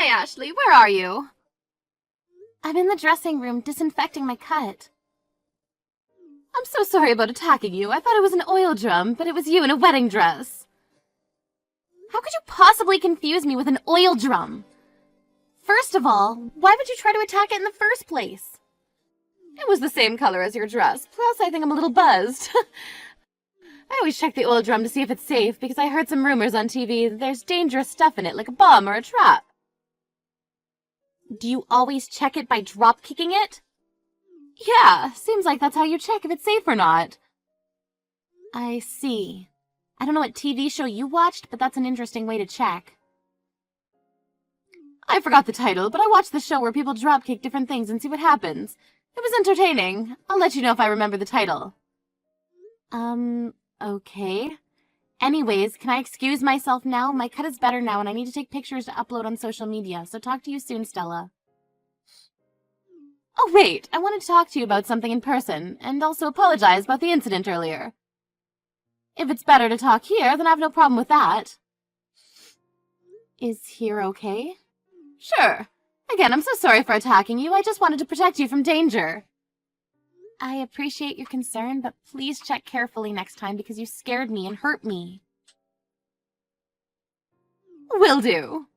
Hi, Ashley. Where are you? I'm in the dressing room disinfecting my cut. I'm so sorry about attacking you. I thought it was an oil drum, but it was you in a wedding dress. How could you possibly confuse me with an oil drum? First of all, why would you try to attack it in the first place? It was the same color as your dress. Plus, I think I'm a little buzzed. I always check the oil drum to see if it's safe, because I heard some rumors on TV that there's dangerous stuff in it, like a bomb or a trap. Do you always check it by drop-kicking it? Yeah, seems like that's how you check if it's safe or not. I see. I don't know what TV show you watched, but that's an interesting way to check. I forgot the title, but I watched the show where people drop-kick different things and see what happens. It was entertaining. I'll let you know if I remember the title. Okay. Anyways, can I excuse myself now? My cut is better now and I need to take pictures to upload on social media, so talk to you soon, Stella. Oh, wait, I wanted to talk to you about something in person, and also apologize about the incident earlier. If it's better to talk here, then I have no problem with that. Is here okay? Sure. Again, I'm so sorry for attacking you. I just wanted to protect you from danger. I appreciate your concern, but please check carefully next time because you scared me and hurt me. Will do.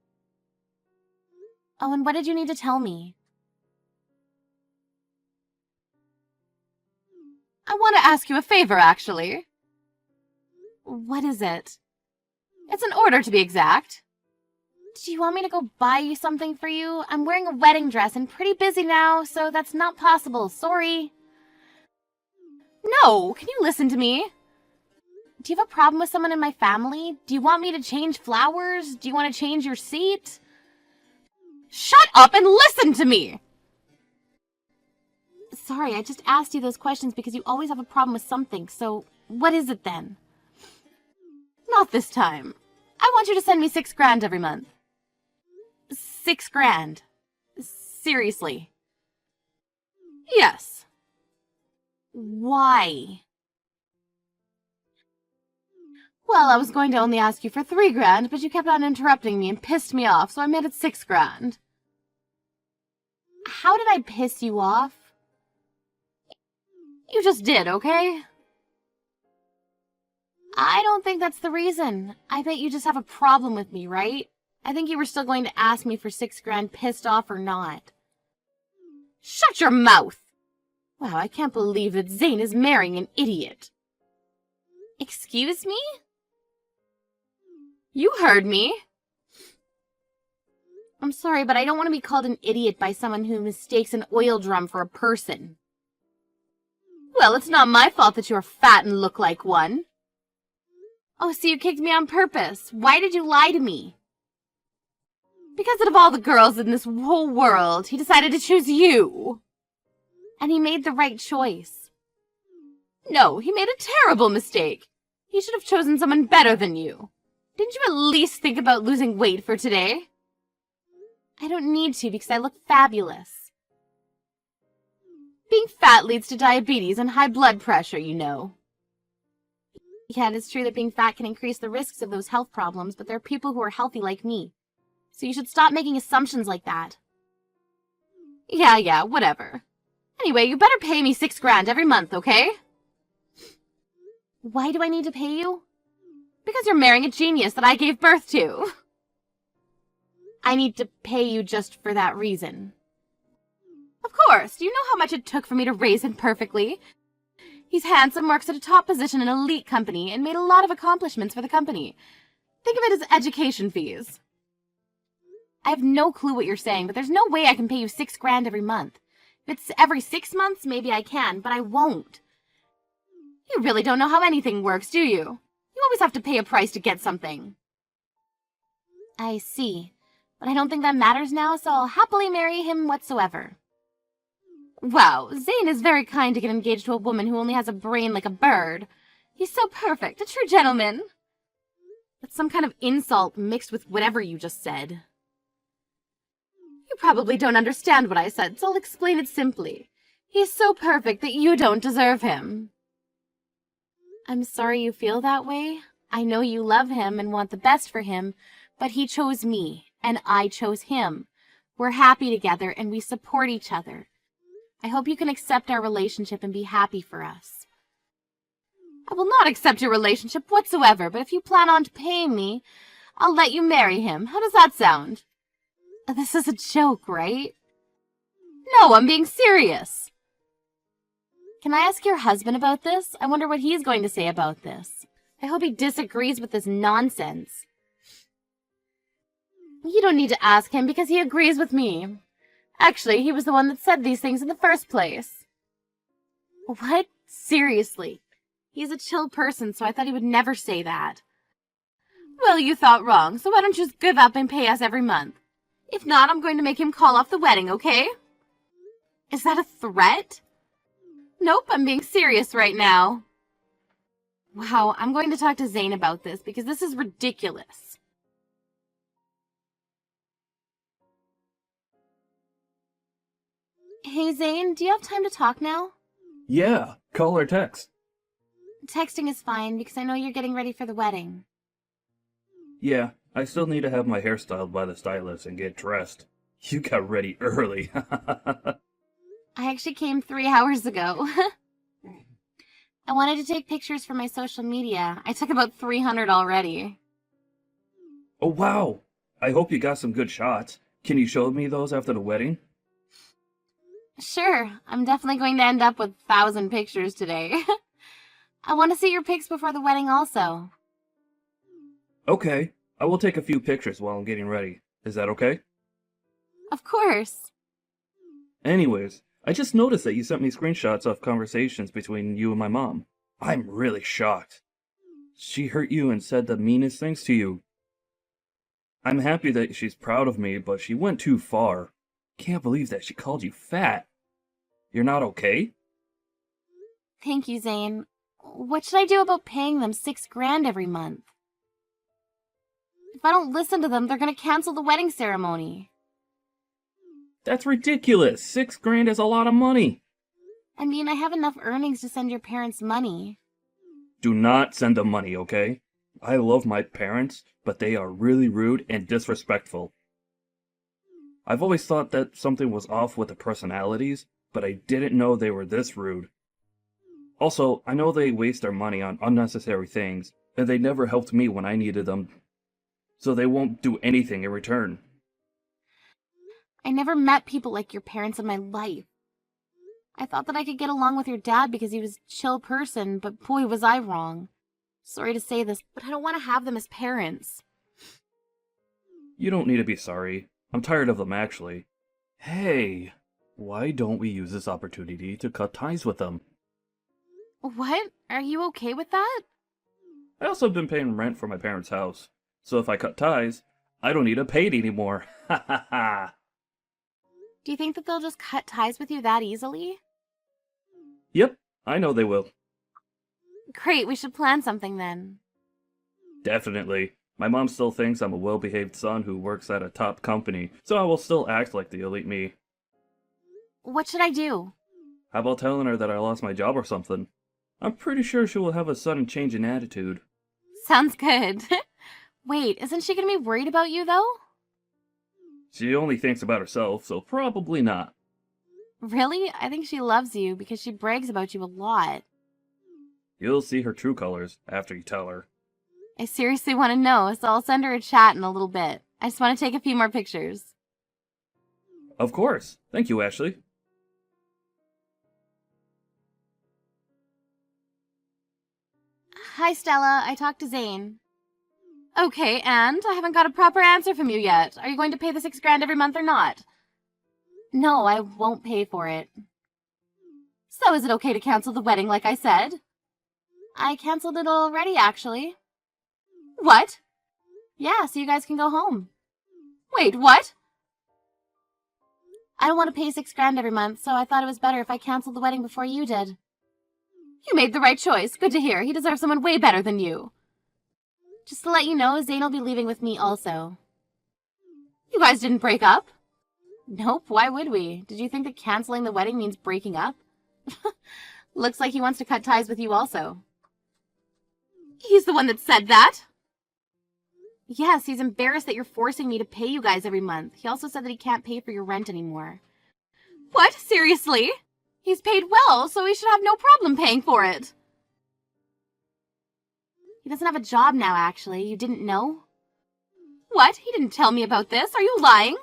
Oh, and what did you need to tell me? I want to ask you a favor, actually. What is it? It's an order, to be exact. Do you want me to go buy you something for you? I'm wearing a wedding dress and pretty busy now, so that's not possible. Sorry. No, can you listen to me? Do you have a problem with someone in my family? Do you want me to change flowers? Do you want to change your seat? Shut up and listen to me! Sorry, I just asked you those questions because you always have a problem with something, so what is it then? Not this time. I want you to send me $6,000 every month. $6,000? Seriously? Yes. Why? Well, I was going to only ask you for $3,000, but you kept on interrupting me and pissed me off, so I made it $6,000. How did I piss you off? You just did, okay? I don't think that's the reason. I bet you just have a problem with me, right? I think you were still going to ask me for $6,000 pissed off or not. Shut your mouth! Wow, I can't believe that Zane is marrying an idiot. Excuse me? You heard me. I'm sorry, but I don't want to be called an idiot by someone who mistakes an oil drum for a person. Well, it's not my fault that you're fat and look like one. Oh, so you kicked me on purpose. Why did you lie to me? Because out of all the girls in this whole world, he decided to choose you. And he made the right choice. No, he made a terrible mistake. He should have chosen someone better than you. Didn't you at least think about losing weight for today? I don't need to because I look fabulous. Being fat leads to diabetes and high blood pressure, you know. Yeah, it is true that being fat can increase the risks of those health problems, but there are people who are healthy like me. So you should stop making assumptions like that. Yeah, whatever. Anyway, you better pay me $6,000 every month, okay? Why do I need to pay you? Because you're marrying a genius that I gave birth to. I need to pay you just for that reason. Of course. Do you know how much it took for me to raise him perfectly? He's handsome, works at a top position in an elite company, and made a lot of accomplishments for the company. Think of it as education fees. I have no clue what you're saying, but there's no way I can pay you $6,000 every month. If it's every 6 months, maybe I can, but I won't. You really don't know how anything works, do you? You always have to pay a price to get something. I see. But I don't think that matters now, so I'll happily marry him whatsoever. Wow, Zane is very kind to get engaged to a woman who only has a brain like a bird. He's so perfect, a true gentleman. That's some kind of insult mixed with whatever you just said. You probably don't understand what I said, so I'll explain it simply. He's so perfect that you don't deserve him. I'm sorry you feel that way. I know you love him and want the best for him, but he chose me, and I chose him. We're happy together and we support each other. I hope you can accept our relationship and be happy for us. I will not accept your relationship whatsoever, but if you plan on paying me, I'll let you marry him. How does that sound? This is a joke, right? No, I'm being serious. Can I ask your husband about this? I wonder what he's going to say about this. I hope he disagrees with this nonsense. You don't need to ask him because he agrees with me. Actually, he was the one that said these things in the first place. What? Seriously? He's a chill person, so I thought he would never say that. Well, you thought wrong, so why don't you just give up and pay us every month? If not, I'm going to make him call off the wedding, okay? Is that a threat? Nope, I'm being serious right now. Wow, I'm going to talk to Zane about this because this is ridiculous. Hey, Zane, do you have time to talk now? Yeah, call or text. Texting is fine because I know you're getting ready for the wedding. Yeah, I still need to have my hair styled by the stylist and get dressed. You got ready early. I actually came 3 hours ago. I wanted to take pictures for my social media. I took about 300 already. Oh wow! I hope you got some good shots. Can you show me those after the wedding? Sure, I'm definitely going to end up with 1,000 pictures today. I want to see your pics before the wedding also. Okay, I will take a few pictures while I'm getting ready. Is that okay? Of course. Anyways, I just noticed that you sent me screenshots of conversations between you and my mom. I'm really shocked. She hurt you and said the meanest things to you. I'm happy that she's proud of me, but she went too far. Can't believe that she called you fat. You're not okay? Thank you, Zane. What should I do about paying them $6,000 every month? If I don't listen to them, they're going to cancel the wedding ceremony. That's ridiculous. $6,000 is a lot of money. I mean, I have enough earnings to send your parents money. Do not send them money, okay? I love my parents, but they are really rude and disrespectful. I've always thought that something was off with the personalities, but I didn't know they were this rude. Also, I know they waste their money on unnecessary things, and they never helped me when I needed them. So they won't do anything in return. I never met people like your parents in my life. I thought that I could get along with your dad because he was a chill person, but boy was I wrong. Sorry to say this, but I don't want to have them as parents. You don't need to be sorry. I'm tired of them, actually. Hey, why don't we use this opportunity to cut ties with them? What? Are you okay with that? I also have been paying rent for my parents' house, so if I cut ties, I don't need to pay it anymore. Ha ha ha! Do you think that they'll just cut ties with you that easily? Yep, I know they will. Great, we should plan something then. Definitely. My mom still thinks I'm a well-behaved son who works at a top company, so I will still act like the elite me. What should I do? How about telling her that I lost my job or something? I'm pretty sure she will have a sudden change in attitude. Sounds good. Wait, isn't she gonna be worried about you, though? She only thinks about herself, so probably not. Really? I think she loves you because she brags about you a lot. You'll see her true colors after you tell her. I seriously want to know, so I'll send her a chat in a little bit. I just want to take a few more pictures. Of course. Thank you, Ashley. Hi, Stella. I talked to Zane. Okay, and I haven't got a proper answer from you yet. Are you going to pay the $6,000 every month or not? No, I won't pay for it. So is it okay to cancel the wedding like I said? I canceled it already, actually. What? Yeah, so you guys can go home. Wait, what? I don't want to pay $6,000 every month, so I thought it was better if I canceled the wedding before you did. You made the right choice. Good to hear. He deserves someone way better than you. Just to let you know, Zane will be leaving with me also. You guys didn't break up? Nope, why would we? Did you think that canceling the wedding means breaking up? Looks like he wants to cut ties with you also. He's the one that said that? Yes, he's embarrassed that you're forcing me to pay you guys every month. He also said that he can't pay for your rent anymore. What? Seriously? He's paid well, so he should have no problem paying for it. He doesn't have a job now, actually. You didn't know? What? He didn't tell me about this. Are you lying?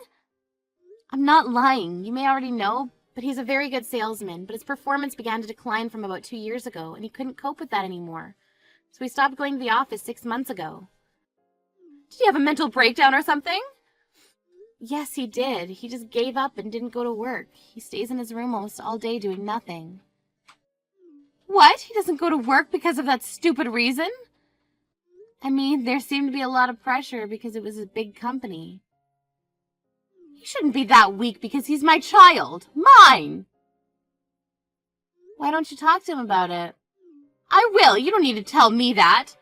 I'm not lying. You may already know, but he's a very good salesman. But his performance began to decline from about 2 years ago, and he couldn't cope with that anymore. So he stopped going to the office 6 months ago. Did he have a mental breakdown or something? Yes, he did. He just gave up and didn't go to work. He stays in his room almost all day doing nothing. What? He doesn't go to work because of that stupid reason? I mean, there seemed to be a lot of pressure because it was a big company. He shouldn't be that weak because he's my child. Mine! Why don't you talk to him about it? I will. You don't need to tell me that.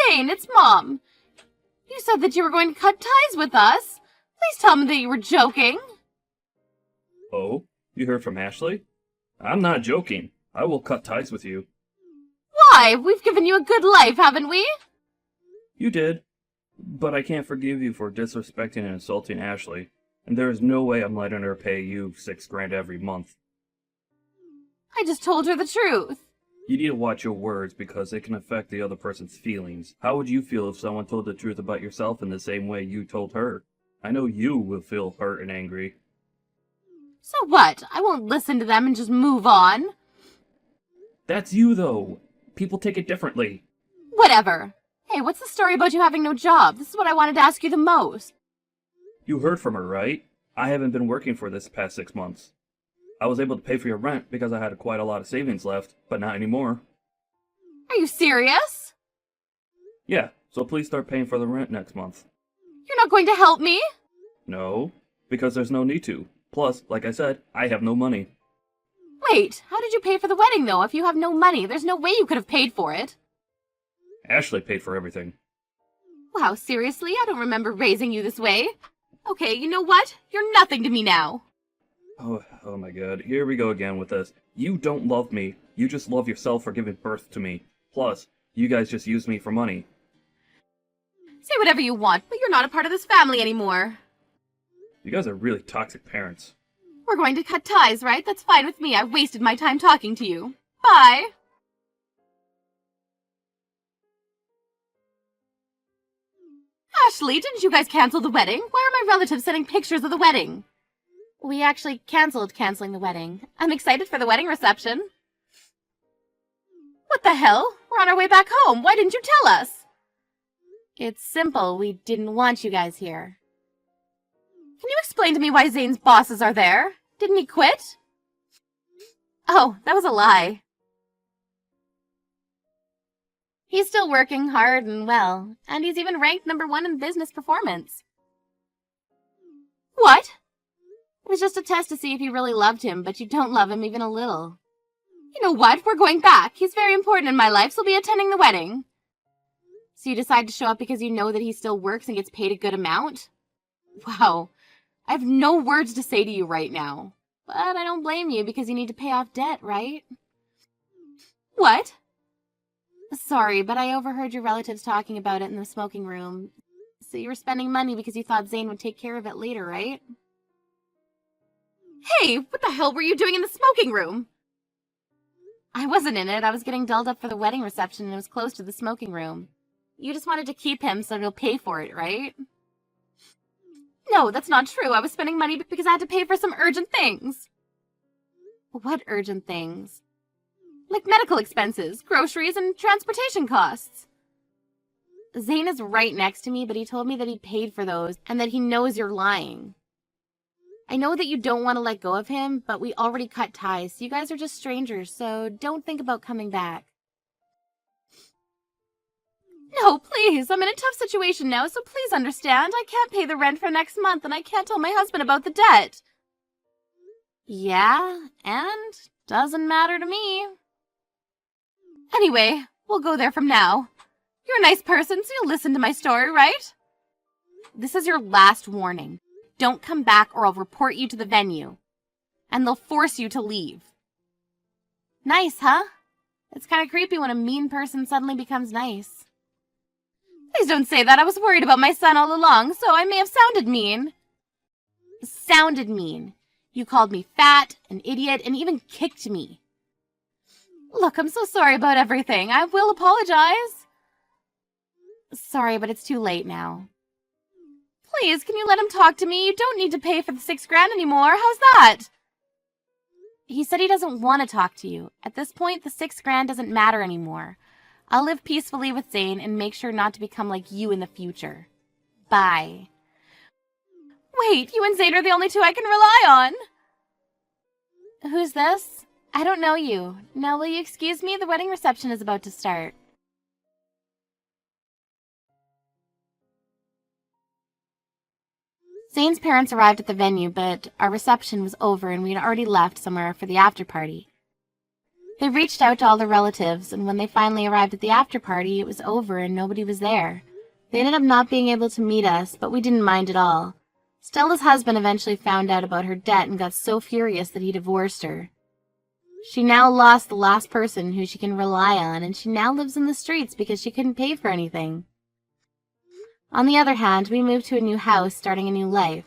Zane, it's Mom. You said that you were going to cut ties with us. Please tell me that you were joking. Oh? You heard from Ashley? I'm not joking. I will cut ties with you. Why? We've given you a good life, haven't we? You did. But I can't forgive you for disrespecting and insulting Ashley. And there is no way I'm letting her pay you $6,000 every month. I just told her the truth. You need to watch your words because it can affect the other person's feelings. How would you feel if someone told the truth about yourself in the same way you told her? I know you will feel hurt and angry. So what? I won't listen to them and just move on. That's you, though. People take it differently. Whatever. Hey, what's the story about you having no job? This is what I wanted to ask you the most. You heard from her, right? I haven't been working for this past 6 months. I was able to pay for your rent because I had quite a lot of savings left, but not anymore. Are you serious? Yeah, so please start paying for the rent next month. You're not going to help me? No, because there's no need to. Plus, like I said, I have no money. Wait, how did you pay for the wedding, though? If you have no money, there's no way you could have paid for it. Ashley paid for everything. Wow, seriously? I don't remember raising you this way. Okay, you know what? You're nothing to me now. Oh my god, here we go again with this. You don't love me. You just love yourself for giving birth to me. Plus, you guys just use me for money. Say whatever you want, but you're not a part of this family anymore. You guys are really toxic parents. We're going to cut ties, right? That's fine with me. I've wasted my time talking to you. Bye. Ashley, didn't you guys cancel the wedding? Why are my relatives sending pictures of the wedding? We actually canceling the wedding. I'm excited for the wedding reception. What the hell? We're on our way back home. Why didn't you tell us? It's simple. We didn't want you guys here. Can you explain to me why Zane's bosses are there? Didn't he quit? Oh, that was a lie. He's still working hard and well, and he's even ranked #1 in business performance. What? It was just a test to see if you really loved him, but you don't love him even a little. You know what? We're going back. He's very important in my life, so I'll be attending the wedding. So you decide to show up because you know that he still works and gets paid a good amount? Wow. I have no words to say to you right now. But I don't blame you because you need to pay off debt, right? What? Sorry, but I overheard your relatives talking about it in the smoking room. So you were spending money because you thought Zane would take care of it later, right? Hey, what the hell were you doing in the smoking room? I wasn't in it. I was getting dolled up for the wedding reception and it was close to the smoking room. You just wanted to keep him so he'll pay for it, right? No, that's not true. I was spending money because I had to pay for some urgent things. What urgent things? Like medical expenses, groceries, and transportation costs. Zane is right next to me, but he told me that he paid for those and that he knows you're lying. I know that you don't want to let go of him, but we already cut ties. You guys are just strangers, so don't think about coming back. No, please. I'm in a tough situation now, so please understand. I can't pay the rent for next month, and I can't tell my husband about the debt. Yeah, and doesn't matter to me. Anyway, we'll go there from now. You're a nice person, so you'll listen to my story, right? This is your last warning. Don't come back or I'll report you to the venue. And they'll force you to leave. Nice, huh? It's kind of creepy when a mean person suddenly becomes nice. Please don't say that. I was worried about my son all along, so I may have sounded mean. Sounded mean. You called me fat, an idiot, and even kicked me. Look, I'm so sorry about everything. I will apologize. Sorry, but it's too late now. Please, can you let him talk to me? You don't need to pay for the $6,000 anymore. How's that? He said he doesn't want to talk to you. At this point, the $6,000 doesn't matter anymore. I'll live peacefully with Zane and make sure not to become like you in the future. Bye. Wait, you and Zane are the only two I can rely on. Who's this? I don't know you. Now, will you excuse me? The wedding reception is about to start. Zane's parents arrived at the venue, but our reception was over and we had already left somewhere for the after party. They reached out to all their relatives, and when they finally arrived at the after party, it was over and nobody was there. They ended up not being able to meet us, but we didn't mind at all. Stella's husband eventually found out about her debt and got so furious that he divorced her. She now lost the last person who she can rely on, and she now lives in the streets because she couldn't pay for anything. On the other hand, we moved to a new house, starting a new life.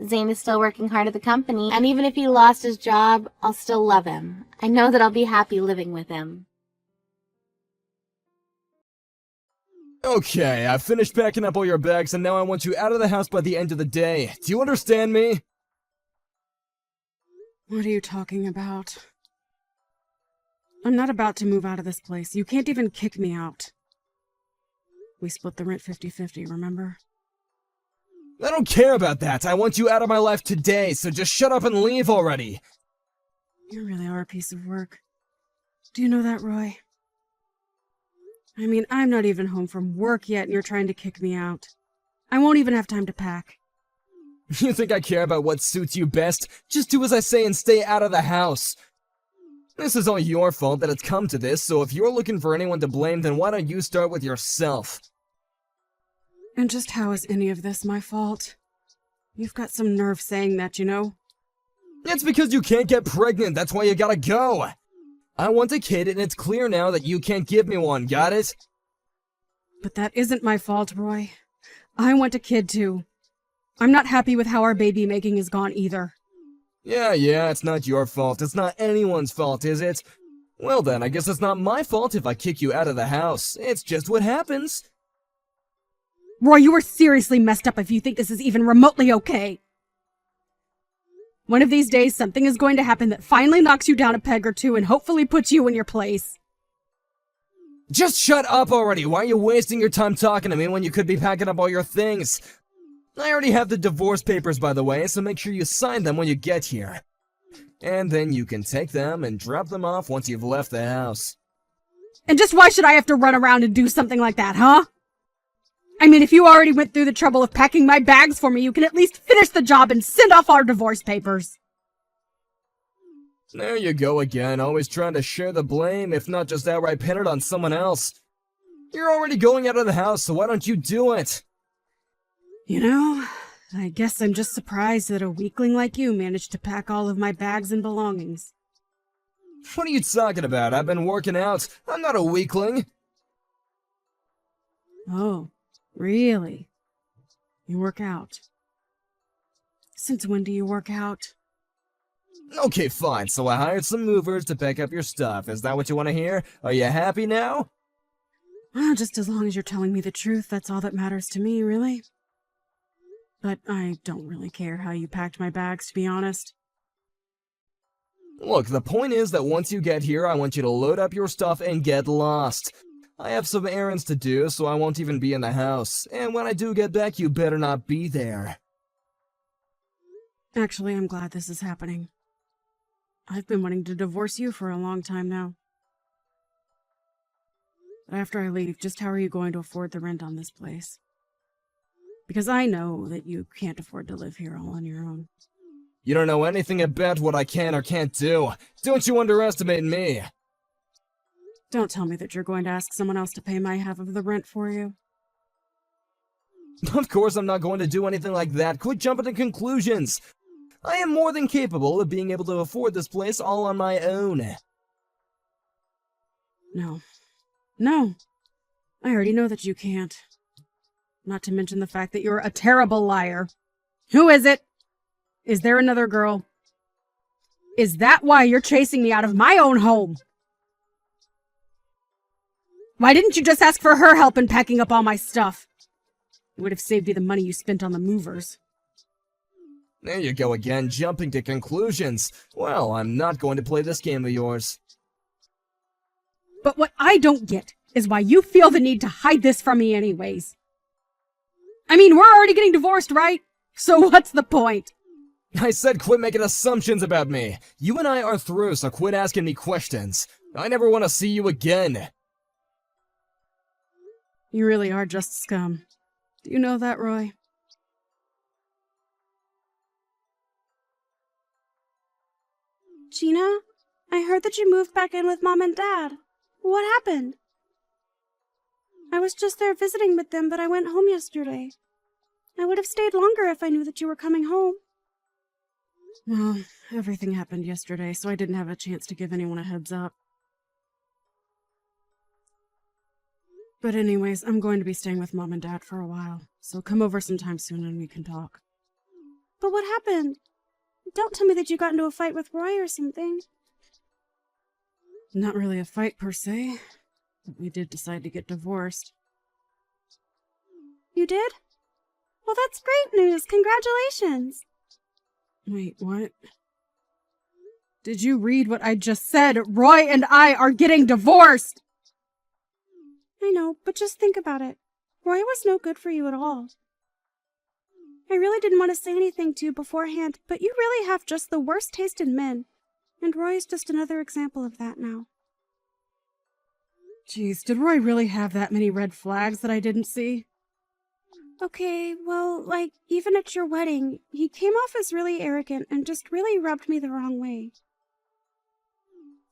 Zane is still working hard at the company, and even if he lost his job, I'll still love him. I know that I'll be happy living with him. Okay, I've finished packing up all your bags and now I want you out of the house by the end of the day. Do you understand me? What are you talking about? I'm not about to move out of this place. You can't even kick me out. We split the rent 50-50, remember? I don't care about that. I want you out of my life today, so just shut up and leave already. You really are a piece of work. Do you know that, Roy? I mean, I'm not even home from work yet and you're trying to kick me out. I won't even have time to pack. You think I care about what suits you best? Just do as I say and stay out of the house. This is all your fault that it's come to this, so if you're looking for anyone to blame, then why don't you start with yourself? And just how is any of this my fault? You've got some nerve saying that, you know? It's because you can't get pregnant, that's why you gotta go. I want a kid and it's clear now that you can't give me one, got it? But that isn't my fault, Roy. I want a kid too. I'm not happy with how our baby making has gone either. Yeah, it's not your fault. It's not anyone's fault, is it? Well then, I guess it's not my fault if I kick you out of the house. It's just what happens. Roy, you are seriously messed up if you think this is even remotely okay. One of these days, something is going to happen that finally knocks you down a peg or two and hopefully puts you in your place. Just shut up already! Why are you wasting your time talking to me when you could be packing up all your things? I already have the divorce papers, by the way, so make sure you sign them when you get here. And then you can take them and drop them off once you've left the house. And just why should I have to run around and do something like that, huh? I mean, if you already went through the trouble of packing my bags for me, you can at least finish the job and send off our divorce papers. There you go again, always trying to share the blame, if not just outright pin it on someone else. You're already going out of the house, so why don't you do it? You know, I guess I'm just surprised that a weakling like you managed to pack all of my bags and belongings. What are you talking about? I've been working out. I'm not a weakling. Oh, really? You work out? Since when do you work out? Okay, fine, so I hired some movers to pick up your stuff. Is that what you want to hear? Are you happy now? Well, just as long as you're telling me the truth, that's all that matters to me, really. But I don't really care how you packed my bags, to be honest. Look, the point is that once you get here, I want you to load up your stuff and get lost. I have some errands to do, so I won't even be in the house. And when I do get back, you better not be there. Actually, I'm glad this is happening. I've been wanting to divorce you for a long time now. But after I leave, just how are you going to afford the rent on this place? Because I know that you can't afford to live here all on your own. You don't know anything about what I can or can't do. Don't you underestimate me. Don't tell me that you're going to ask someone else to pay my half of the rent for you. Of course I'm not going to do anything like that. Quit jumping to conclusions. I am more than capable of being able to afford this place all on my own. No. No. I already know that you can't. Not to mention the fact that you're a terrible liar. Who is it? Is there another girl? Is that why you're chasing me out of my own home? Why didn't you just ask for her help in packing up all my stuff? It would have saved you the money you spent on the movers. There you go again, jumping to conclusions. Well, I'm not going to play this game of yours. But what I don't get is why you feel the need to hide this from me anyways. I mean, we're already getting divorced, right? So what's the point? I said quit making assumptions about me. You and I are through, so quit asking me questions. I never want to see you again. You really are just scum. Do you know that, Roy? Gina, I heard that you moved back in with Mom and Dad. What happened? I was just there visiting with them, but I went home yesterday. I would have stayed longer if I knew that you were coming home. Well, everything happened yesterday, so I didn't have a chance to give anyone a heads up. But anyways, I'm going to be staying with Mom and Dad for a while, so come over sometime soon and we can talk. But what happened? Don't tell me that you got into a fight with Roy or something. Not really a fight per se, but we did decide to get divorced. You did? Well, that's great news. Congratulations. Wait, what? Did you read what I just said? Roy and I are getting divorced! I know, but just think about it. Roy was no good for you at all. I really didn't want to say anything to you beforehand, but you really have just the worst taste in men. And Roy's just another example of that now. Jeez, did Roy really have that many red flags that I didn't see? Okay, well, like, even at your wedding, he came off as really arrogant and just really rubbed me the wrong way.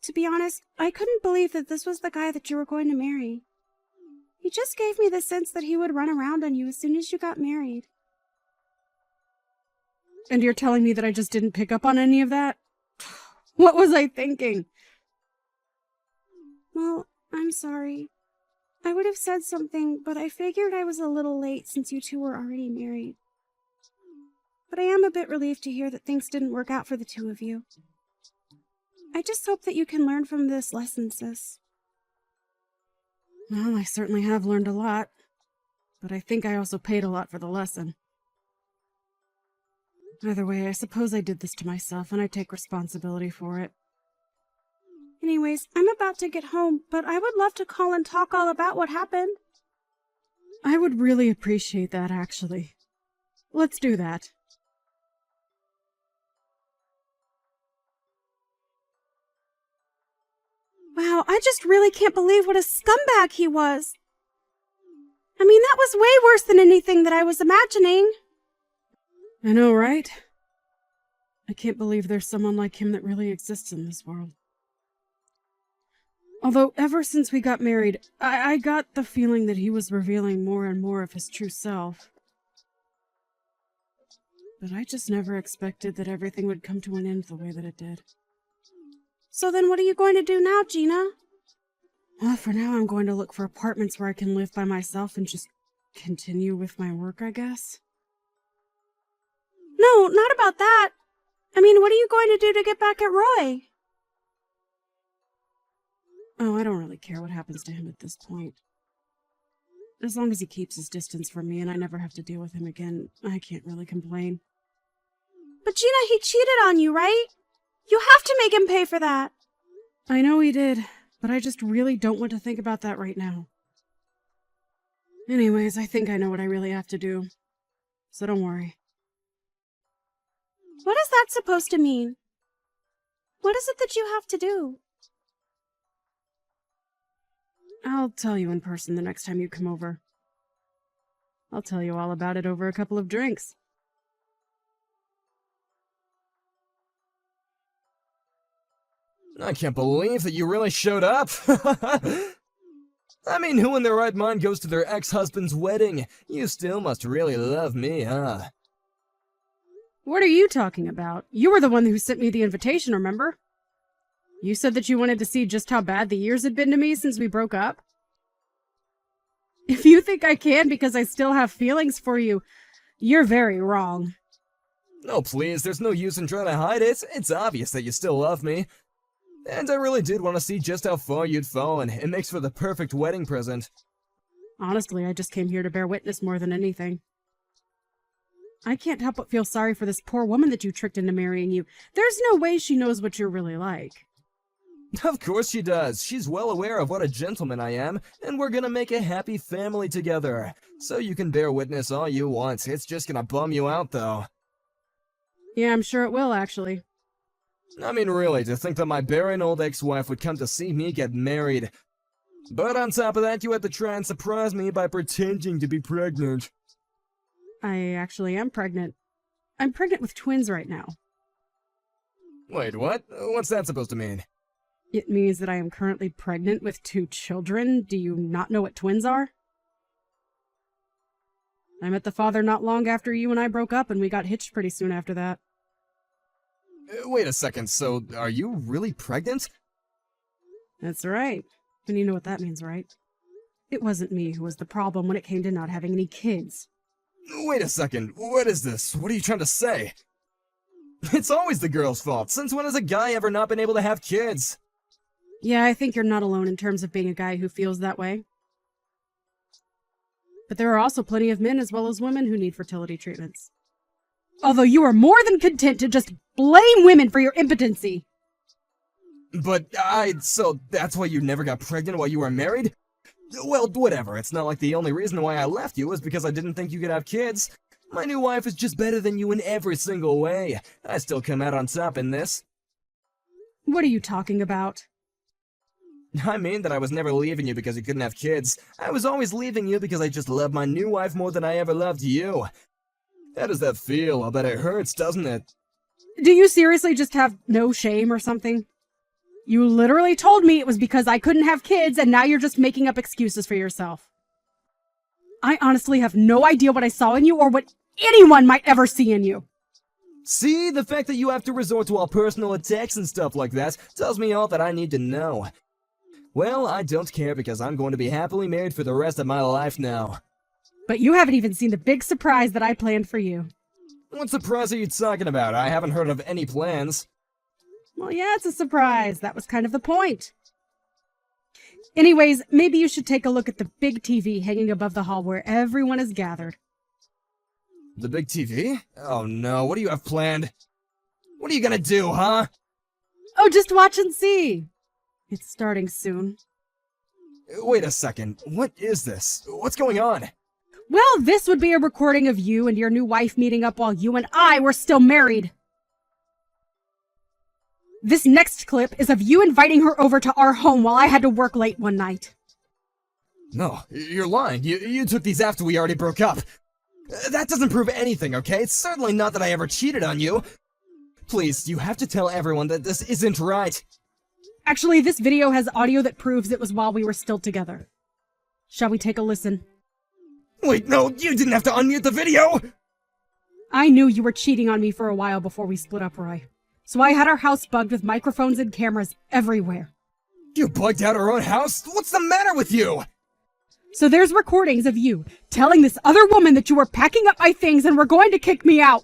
To be honest, I couldn't believe that this was the guy that you were going to marry. He just gave me the sense that he would run around on you as soon as you got married. And you're telling me that I just didn't pick up on any of that? What was I thinking? Well, I'm sorry. I would have said something, but I figured I was a little late since you two were already married. But I am a bit relieved to hear that things didn't work out for the two of you. I just hope that you can learn from this lesson, sis. Well, I certainly have learned a lot, but I think I also paid a lot for the lesson. Either way, I suppose I did this to myself, and I take responsibility for it. Anyways, I'm about to get home, but I would love to call and talk all about what happened. I would really appreciate that, actually. Let's do that. Wow, I just really can't believe what a scumbag he was. I mean, that was way worse than anything that I was imagining. I know, right? I can't believe there's someone like him that really exists in this world. Although, ever since we got married, I got the feeling that he was revealing more and more of his true self. But I just never expected that everything would come to an end the way that it did. So then what are you going to do now, Gina? Well, for now I'm going to look for apartments where I can live by myself and just continue with my work, I guess. No, not about that. I mean, what are you going to do to get back at Roy? Oh, I don't really care what happens to him at this point. As long as he keeps his distance from me and I never have to deal with him again, I can't really complain. But Gina, he cheated on you, right? You have to make him pay for that. I know he did, but I just really don't want to think about that right now. Anyways, I think I know what I really have to do. So don't worry. What is that supposed to mean? What is it that you have to do? I'll tell you in person the next time you come over. I'll tell you all about it over a couple of drinks. I can't believe that you really showed up. I mean, who in their right mind goes to their ex-husband's wedding? You still must really love me, huh? What are you talking about? You were the one who sent me the invitation, remember? You said that you wanted to see just how bad the years had been to me since we broke up? If you think I can because I still have feelings for you, you're very wrong. No, please, there's no use in trying to hide it. It's obvious that you still love me. And I really did want to see just how far you'd fallen. It makes for the perfect wedding present. Honestly, I just came here to bear witness more than anything. I can't help but feel sorry for this poor woman that you tricked into marrying you. There's no way she knows what you're really like. Of course she does. She's well aware of what a gentleman I am, and we're gonna make a happy family together. So you can bear witness all you want. It's just gonna bum you out, though. Yeah, I'm sure it will, actually. I mean, really, to think that my barren old ex-wife would come to see me get married. But on top of that, you had to try and surprise me by pretending to be pregnant. I actually am pregnant. I'm pregnant with twins right now. Wait, what? What's that supposed to mean? It means that I am currently pregnant with 2 children. Do you not know what twins are? I met the father not long after you and I broke up, and we got hitched pretty soon after that. Wait a second, so are you really pregnant? That's right. And you know what that means, right? It wasn't me who was the problem when it came to not having any kids. Wait a second, what is this? What are you trying to say? It's always the girl's fault. Since when has a guy ever not been able to have kids? Yeah, I think you're not alone in terms of being a guy who feels that way. But there are also plenty of men as well as women who need fertility treatments. Although you are more than content to just blame women for your impotency. But so that's why you never got pregnant while you were married? Well, whatever. It's not like the only reason why I left you was because I didn't think you could have kids. My new wife is just better than you in every single way. I still come out on top in this. What are you talking about? I mean that I was never leaving you because you couldn't have kids. I was always leaving you because I just love my new wife more than I ever loved you. How does that feel? I bet it hurts, doesn't it? Do you seriously just have no shame or something? You literally told me it was because I couldn't have kids, and now you're just making up excuses for yourself. I honestly have no idea what I saw in you or what anyone might ever see in you. See, the fact that you have to resort to all personal attacks and stuff like that tells me all that I need to know. Well, I don't care because I'm going to be happily married for the rest of my life now. But you haven't even seen the big surprise that I planned for you. What surprise are you talking about? I haven't heard of any plans. Well, yeah, it's a surprise. That was kind of the point. Anyways, maybe you should take a look at the big TV hanging above the hall where everyone is gathered. The big TV? Oh no, what do you have planned? What are you gonna do, huh? Oh, just watch and see. It's starting soon. Wait a second, what is this? What's going on? Well, this would be a recording of you and your new wife meeting up while you and I were still married. This next clip is of you inviting her over to our home while I had to work late one night. No, you're lying. You took these after we already broke up. That doesn't prove anything, okay? It's certainly not that I ever cheated on you. Please, you have to tell everyone that this isn't right. Actually, this video has audio that proves it was while we were still together. Shall we take a listen? Wait, no, you didn't have to unmute the video! I knew you were cheating on me for a while before we split up, Roy. So I had our house bugged with microphones and cameras everywhere. You bugged out our own house? What's the matter with you? So there's recordings of you telling this other woman that you were packing up my things and were going to kick me out.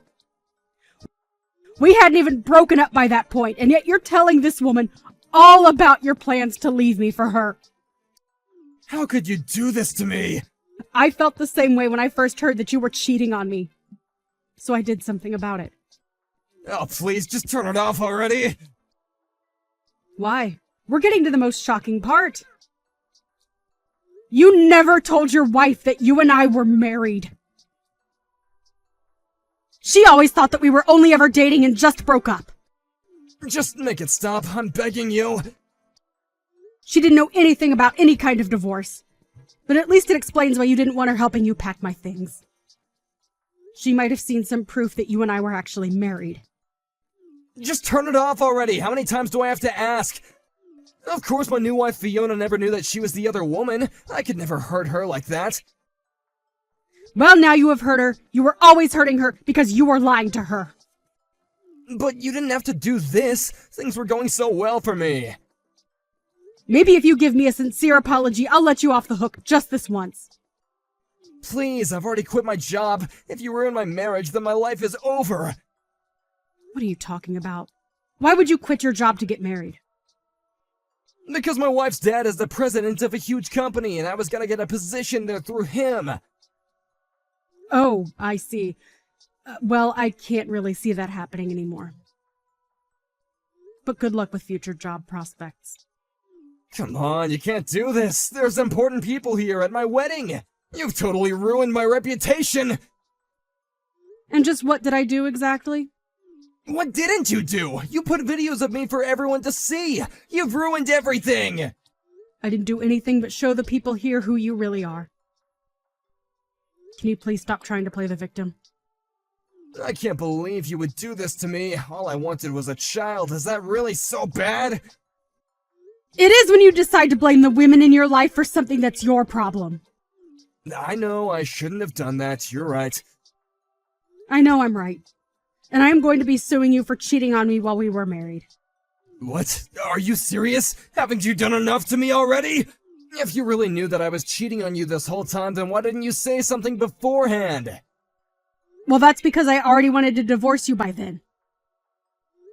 We hadn't even broken up by that point, and yet you're telling this woman all about your plans to leave me for her. How could you do this to me? I felt the same way when I first heard that you were cheating on me. So I did something about it. Oh, please, just turn it off already! Why? We're getting to the most shocking part. You never told your wife that you and I were married. She always thought that we were only ever dating and just broke up. Just make it stop, I'm begging you. She didn't know anything about any kind of divorce. But at least it explains why you didn't want her helping you pack my things. She might have seen some proof that you and I were actually married. Just turn it off already! How many times do I have to ask? Of course my new wife Fiona never knew that she was the other woman. I could never hurt her like that. Well, now you have hurt her. You were always hurting her because you were lying to her. But you didn't have to do this. Things were going so well for me. Maybe if you give me a sincere apology, I'll let you off the hook just this once. Please, I've already quit my job. If you ruin my marriage, then my life is over. What are you talking about? Why would you quit your job to get married? Because my wife's dad is the president of a huge company, and I was gonna get a position there through him. Oh, I see. Well, I can't really see that happening anymore. But good luck with future job prospects. Come on, you can't do this. There's important people here at my wedding. You've totally ruined my reputation. And just what did I do exactly? What didn't you do? You put videos of me for everyone to see. You've ruined everything. I didn't do anything but show the people here who you really are. Can you please stop trying to play the victim? I can't believe you would do this to me. All I wanted was a child. Is that really so bad? It is when you decide to blame the women in your life for something that's your problem. I know, I shouldn't have done that. You're right. I know I'm right. And I am going to be suing you for cheating on me while we were married. What? Are you serious? Haven't you done enough to me already? If you really knew that I was cheating on you this whole time, then why didn't you say something beforehand? Well, that's because I already wanted to divorce you by then.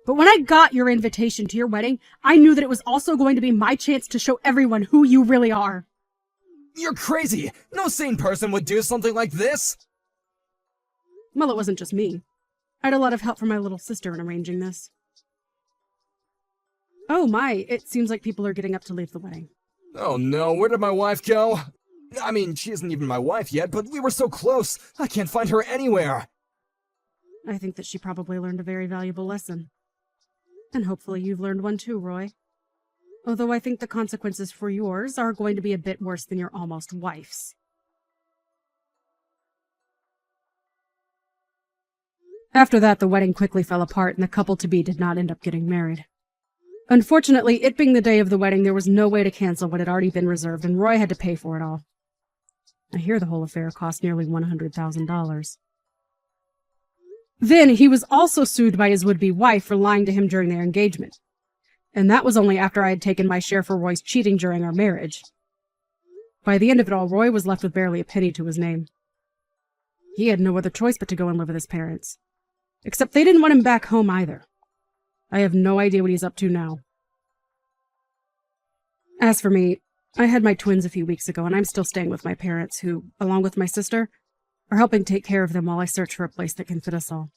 But when I got your invitation to your wedding, I knew that it was also going to be my chance to show everyone who you really are. You're crazy! No sane person would do something like this! Well, it wasn't just me. I had a lot of help from my little sister in arranging this. Oh my, it seems like people are getting up to leave the wedding. Oh no, where did my wife go? I mean, she isn't even my wife yet, but we were so close. I can't find her anywhere. I think that she probably learned a very valuable lesson. And hopefully you've learned one too, Roy. Although I think the consequences for yours are going to be a bit worse than your almost wife's. After that, the wedding quickly fell apart and the couple-to-be did not end up getting married. Unfortunately, it being the day of the wedding, there was no way to cancel what had already been reserved, and Roy had to pay for it all. I hear the whole affair cost nearly $100,000. Then, he was also sued by his would-be wife for lying to him during their engagement. And that was only after I had taken my share for Roy's cheating during our marriage. By the end of it all, Roy was left with barely a penny to his name. He had no other choice but to go and live with his parents. Except they didn't want him back home either. I have no idea what he's up to now. As for me, I had my twins a few weeks ago, and I'm still staying with my parents, who, along with my sister, are helping take care of them while I search for a place that can fit us all.